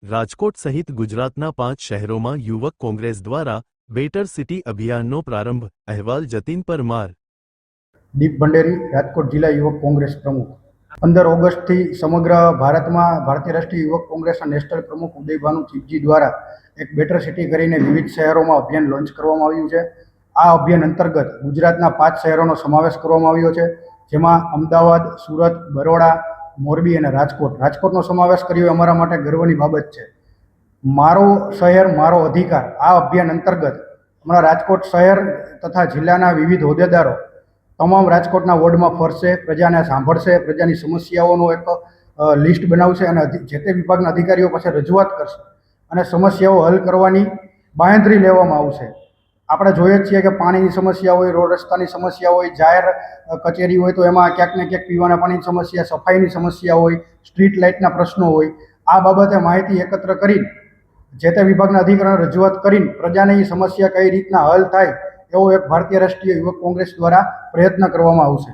રાજકોટ સહિત ગુજરાતના 5 શહેરોમાં યુવક કોંગ્રેસ દ્વારા બેટર સિટી અભિયાનનો પ્રારંભ. અહેવાલ જતીન પરમાર. દીપ ભંડેરી, રાજકોટ જિલ્લા યુવક કોંગ્રેસ પ્રમુખ. 15 ઓગસ્ટથી સમગ્ર ભારતમાં ભારતીય રાષ્ટ્રીય યુવક કોંગ્રેસના નેશનલ પ્રમુખ ઉદયભાનુ ચીપજી દ્વારા એક બેટર સિટી કરીને વિવિધ શહેરોમાં અભિયાન લોન્ચ કરવામાં આવ્યું છે. આ અભિયાન અંતર્ગત ગુજરાતના 5 શહેરોનો સમાવેશ કરવામાં આવ્યો છે, જેમાં અમદાવાદ, સુરત, બરોડા, મોરબી અને રાજકોટનો સમાવેશ કર્યો. અમારા માટે ગર્વની બાબત છે. મારો શહેર મારો અધિકાર આ અભિયાન અંતર્ગત હમણાં રાજકોટ શહેર તથા જિલ્લાના વિવિધ હોદ્દેદારો તમામ રાજકોટના વોર્ડમાં ફરશે, પ્રજાને સાંભળશે, પ્રજાની સમસ્યાઓનો એક લિસ્ટ બનાવશે અને જે તે વિભાગના અધિકારીઓ પાસે રજૂઆત કરશે અને સમસ્યાઓ હલ કરવાની બાંહેધરી લેવામાં આવશે. આપણે જોઈએ છીએ કે પાણીની સમસ્યા હોય, રોડ રસ્તાની સમસ્યા હોય, જાહેર કચેરી હોય તો એમાં ક્યાંક ને ક્યાંક પીવાના પાણીની સમસ્યા, સફાઈની સમસ્યા હોય, સ્ટ્રીટ લાઇટના પ્રશ્નો હોય. આ બાબતે માહિતી એકત્ર કરી જે તે વિભાગના અધિકારીઓને રજૂઆત કરીને પ્રજાની સમસ્યા કઈ રીતના હલ થાય એવો એક ભારતીય રાષ્ટ્રીય યુવક કોંગ્રેસ દ્વારા પ્રયત્ન કરવામાં આવશે.